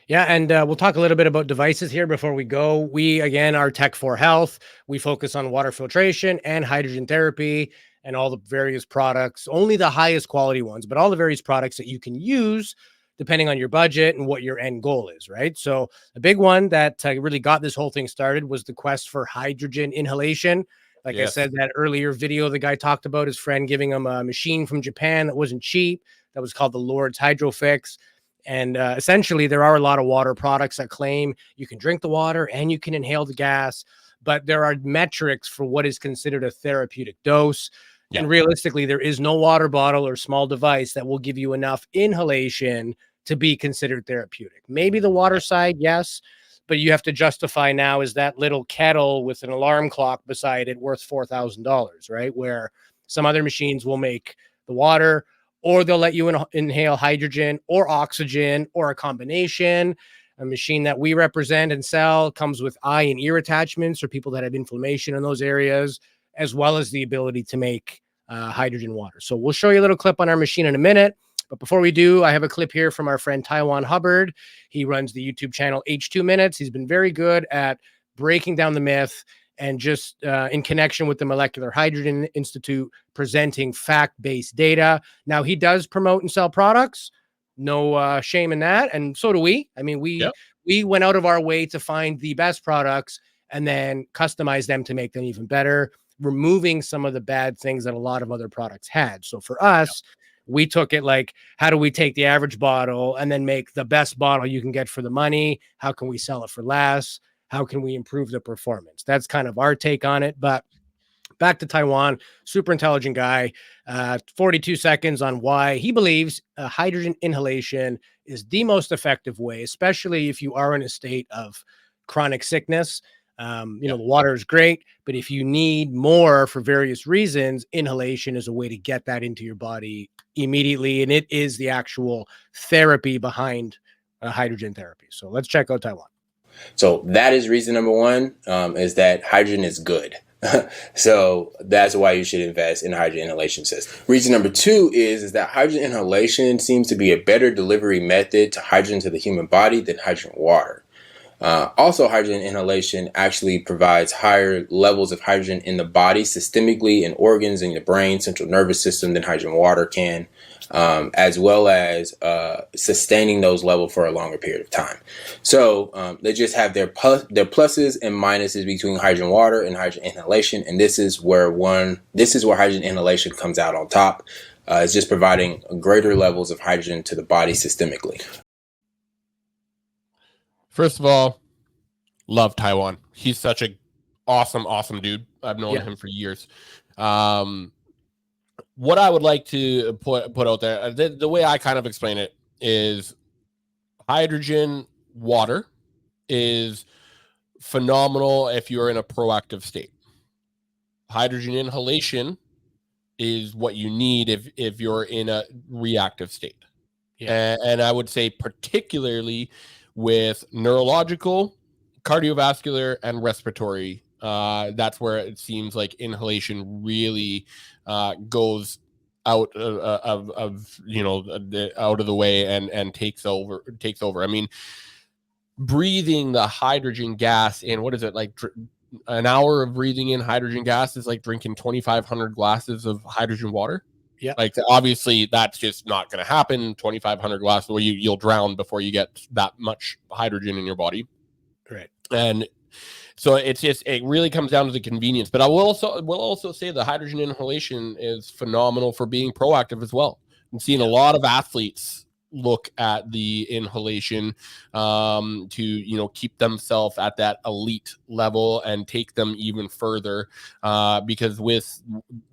Yeah. And we'll talk a little bit about devices here before we go. We, again, are Tech for Health. We focus on water filtration and hydrogen therapy and all the various products, only the highest quality ones, but all the various products that you can use depending on your budget and what your end goal is, right? So a big one that really got this whole thing started was the quest for hydrogen inhalation. Like I said, that earlier video, the guy talked about his friend giving him a machine from Japan that wasn't cheap. That was called the Lord's Hydrofix. And essentially, there are a lot of water products that claim you can drink the water and you can inhale the gas, but there are metrics for what is considered a therapeutic dose. Yeah. And realistically, there is no water bottle or small device that will give you enough inhalation to be considered therapeutic. Maybe the water side, yes, but you have to justify now, is that little kettle with an alarm clock beside it worth $4,000, right? Where some other machines will make the water, or they'll let you inhale hydrogen or oxygen or a combination. A machine that we represent and sell comes with eye and ear attachments for people that have inflammation in those areas, as well as the ability to make hydrogen water. So we'll show you a little clip on our machine in a minute. But before we do, I have a clip here from our friend Taiwan Hubbard. He runs the YouTube channel H2 Minutes. He's been very good at breaking down the myth and just in connection with the Molecular Hydrogen Institute, presenting fact-based data. Now, he does promote and sell products. No shame in that. And so do we. I mean, we went out of our way to find the best products and then customize them to make them even better, removing some of the bad things that a lot of other products had. So for us, we took it like, how do we take the average bottle and then make the best bottle you can get for the money? How can we sell it for less? How can we improve the performance? That's kind of our take on it. But back to Taiwan, super intelligent guy, 42 seconds on why he believes hydrogen inhalation is the most effective way, especially if you are in a state of chronic sickness. The water is great, but if you need more for various reasons, inhalation is a way to get that into your body immediately. And it is the actual therapy behind hydrogen therapy. So let's check out Taiwan. So that is reason number one, is that hydrogen is good. So that's why you should invest in a hydrogen inhalation system. Reason number two is that hydrogen inhalation seems to be a better delivery method to hydrogen to the human body than hydrogen water. Also, hydrogen inhalation actually provides higher levels of hydrogen in the body systemically in organs in the brain, central nervous system than hydrogen water can, as well as sustaining those levels for a longer period of time. So they just have their pluses and minuses between hydrogen water and hydrogen inhalation, and this is where hydrogen inhalation comes out on top. It's just providing greater levels of hydrogen to the body systemically. First of all, love Taiwan. He's such a awesome dude. I've known him for years. What I would like to put out there, the way I kind of explain it is hydrogen water is phenomenal if you're in a proactive state. Hydrogen inhalation is what you need if you're in a reactive state. And I would say particularly with neurological, cardiovascular, and respiratory, that's where it seems like inhalation really goes out of out of the way and takes over. I mean, breathing the hydrogen gas in, what is it, like an hour of breathing in hydrogen gas is like drinking 2,500 glasses of hydrogen water. Yeah, like obviously that's just not going to happen. 2,500 glasses, where you'll drown before you get that much hydrogen in your body. Right. And so it really comes down to the convenience. But I will also say the hydrogen inhalation is phenomenal for being proactive as well. I'm seeing a lot of athletes look at the inhalation to keep themselves at that elite level and take them even further, because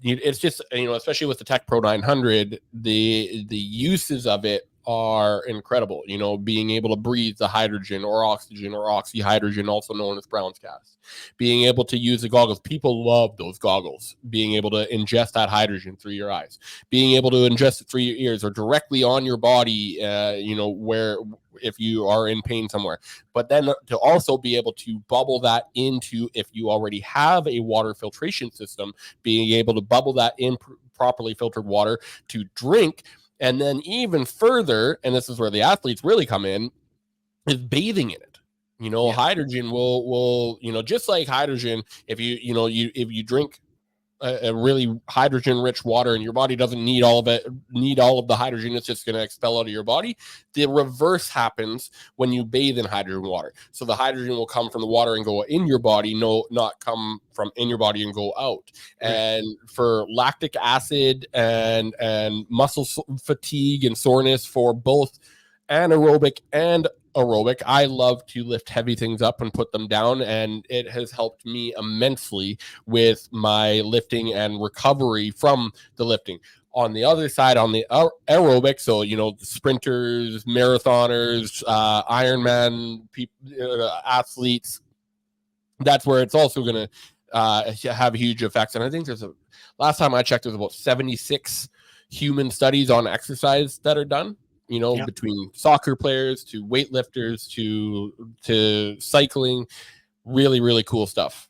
it's just especially with the Tech Pro 900, the uses of it are incredible. Being able to breathe the hydrogen or oxygen or oxyhydrogen, also known as Brown's gas, being able to use the goggles. People love those goggles, being able to ingest that hydrogen through your eyes, being able to ingest it through your ears or directly on your body, where if you are in pain somewhere, but then to also be able to bubble that into, if you already have a water filtration system, being able to bubble that in properly filtered water to drink. And then even further, and this is where the athletes really come in, is bathing in it. Hydrogen will just like hydrogen, if you drink a really hydrogen rich water and your body doesn't need all of the hydrogen, it's just going to expel out of your body. The reverse happens when you bathe in hydrogen water. So the hydrogen will come from the water and go in your body, not come from in your body and go out. Right. And for lactic acid and muscle fatigue and soreness for both anaerobic and aerobic, I love to lift heavy things up and put them down, and it has helped me immensely with my lifting and recovery from the lifting. On the other side, on the aerobic, so the sprinters, marathoners, Ironman athletes, that's where it's also going to have huge effects. And I think last time I checked, there's about 76 human studies on exercise that are done. Between soccer players to weightlifters to cycling, really, really cool stuff.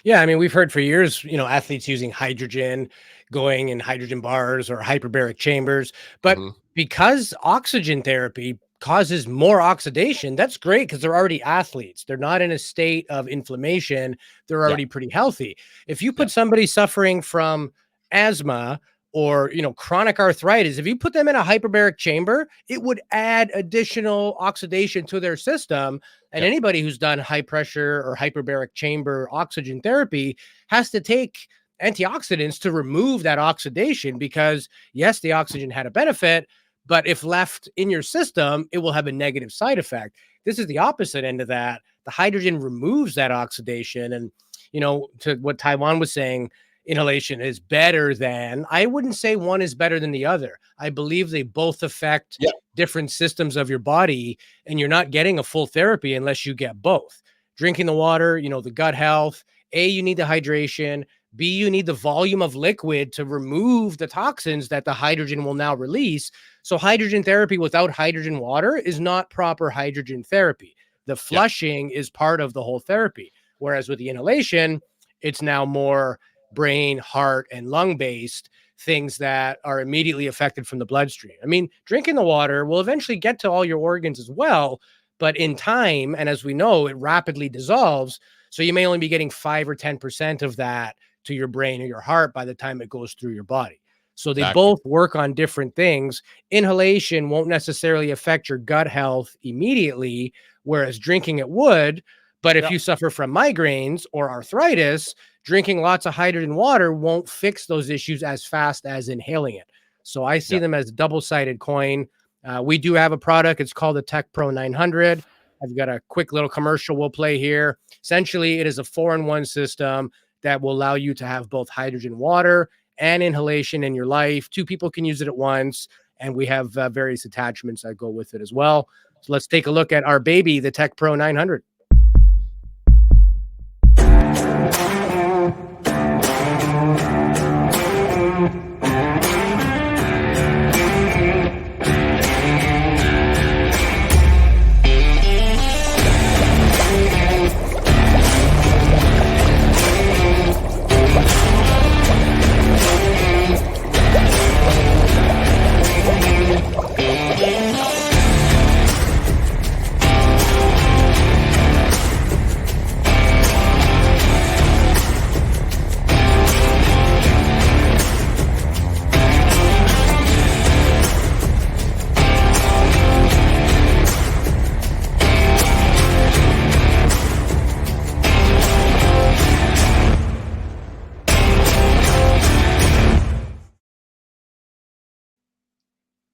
Yeah, I mean, we've heard for years, athletes using hydrogen, going in hydrogen bars or hyperbaric chambers, but because oxygen therapy causes more oxidation, that's great because they're already athletes. They're not in a state of inflammation. They're already pretty healthy. If you put somebody suffering from asthma or, chronic arthritis, if you put them in a hyperbaric chamber, it would add additional oxidation to their system. And anybody who's done high pressure or hyperbaric chamber oxygen therapy has to take antioxidants to remove that oxidation because, yes, the oxygen had a benefit, but if left in your system, it will have a negative side effect. This is the opposite end of that. The hydrogen removes that oxidation. And, to what Taiwan was saying, inhalation is better than, I wouldn't say one is better than the other. I believe they both affect different systems of your body, and you're not getting a full therapy unless you get both. Drinking the water, the gut health, you need the hydration, B, you need the volume of liquid to remove the toxins that the hydrogen will now release. So hydrogen therapy without hydrogen water is not proper hydrogen therapy. The flushing is part of the whole therapy. Whereas with the inhalation, it's now more brain, heart, and lung based things that are immediately affected from the bloodstream. I mean, drinking the water will eventually get to all your organs as well, but in time, and as we know, it rapidly dissolves. So you may only be getting 5 or 10% of that to your brain or your heart by the time it goes through your body. So they both work on different things. Inhalation won't necessarily affect your gut health immediately, whereas drinking it would. But if you suffer from migraines or arthritis, drinking lots of hydrogen water won't fix those issues as fast as inhaling it. So I see them as a double-sided coin. We do have a product. It's called the Tech Pro 900. I've got a quick little commercial we'll play here. Essentially, it is a 4-in-1 system that will allow you to have both hydrogen water and inhalation in your life. 2 people can use it at once, and we have various attachments that go with it as well. So let's take a look at our baby, the Tech Pro 900.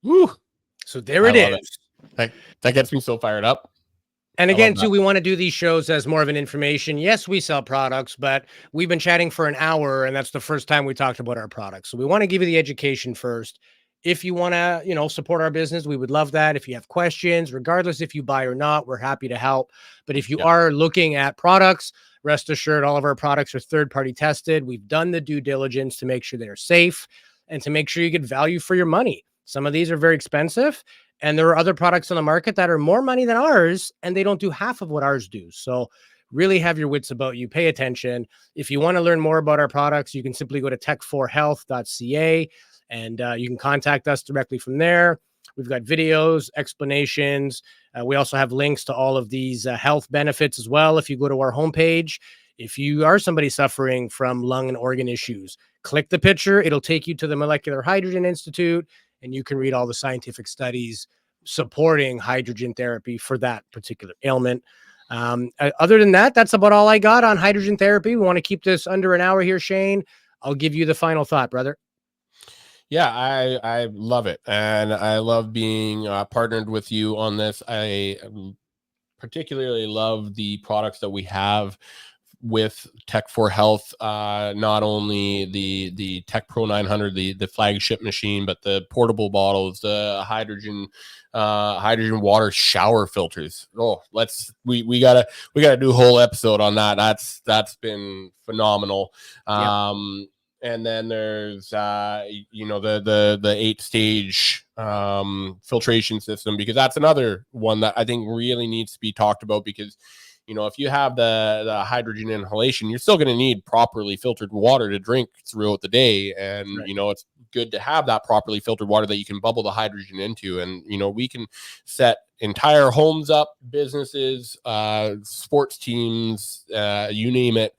Woo. So there it is. That gets me so fired up. And again, too, we want to do these shows as more of an information. Yes, we sell products, but we've been chatting for an hour, and that's the first time we talked about our products. So we want to give you the education first. If you want to, support our business, we would love that. If you have questions, regardless if you buy or not, we're happy to help. But if you are looking at products, rest assured all of our products are third-party tested. We've done the due diligence to make sure they're safe and to make sure you get value for your money. Some of these are very expensive, and there are other products on the market that are more money than ours, and they don't do half of what ours do. So really have your wits about you. Pay attention. If you want to learn more about our products, you can simply go to tech4health.ca, and you can contact us directly from there. We've got videos, explanations. We also have links to all of these health benefits as well. If you go to our homepage, if you are somebody suffering from lung and organ issues, click the picture. It'll take you to the Molecular Hydrogen Institute, and you can read all the scientific studies supporting hydrogen therapy for that particular ailment. Other than that, that's about all I got on hydrogen therapy. We want to keep this under an hour here, Shane. I'll give you the final thought, brother. Yeah, I love it. And I love being partnered with you on this. I particularly love the products that we have with Tech for Health, not only the Tech Pro 900, the flagship machine, but the portable bottles, the hydrogen water shower filters. Oh, we gotta do a whole episode on that. That's been phenomenal. And then there's the 8-stage filtration system, because that's another one that I think really needs to be talked about, because if you have the hydrogen inhalation, you're still going to need properly filtered water to drink throughout the day. And, it's good to have that properly filtered water that you can bubble the hydrogen into. And, we can set entire homes up, businesses, sports teams, you name it.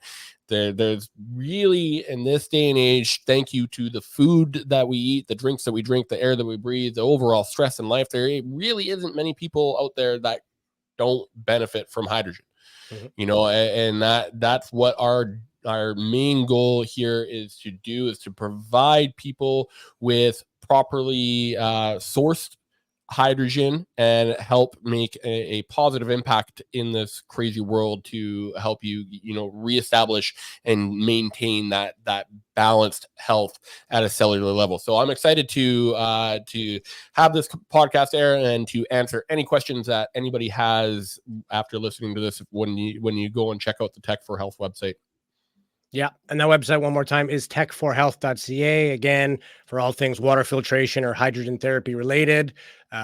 There's really, in this day and age, thank you to the food that we eat, the drinks that we drink, the air that we breathe, the overall stress in life, there really isn't many people out there that don't benefit from hydrogen. And that's what our main goal here is to do, is to provide people with properly sourced hydrogen and help make a positive impact in this crazy world, to help you reestablish and maintain that balanced health at a cellular level. So I'm excited to have this podcast air and to answer any questions that anybody has after listening to this when you go and check out the Tech for Health website. Yeah. And that website, one more time, is techforhealth.ca. Again, for all things water filtration or hydrogen therapy related,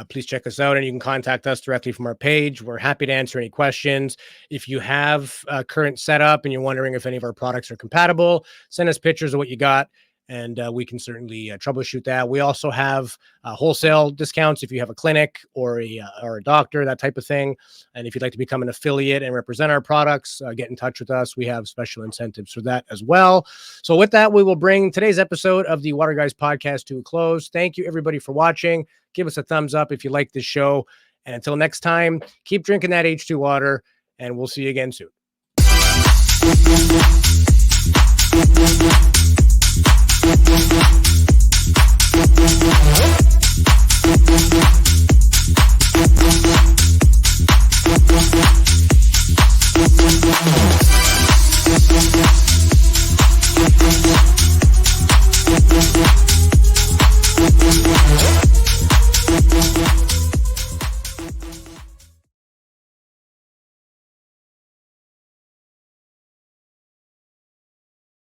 please check us out, and you can contact us directly from our page. We're happy to answer any questions. If you have a current setup and you're wondering if any of our products are compatible, send us pictures of what you got, and we can certainly troubleshoot that. We also have wholesale discounts if you have a clinic or a doctor, that type of thing. And if you'd like to become an affiliate and represent our products, get in touch with us. We have special incentives for that as well. So with that, we will bring today's episode of the Water Guys podcast to a close. Thank you, everybody, for watching. Give us a thumbs up if you like this show. And until next time, keep drinking that H2 water, and we'll see you again soon.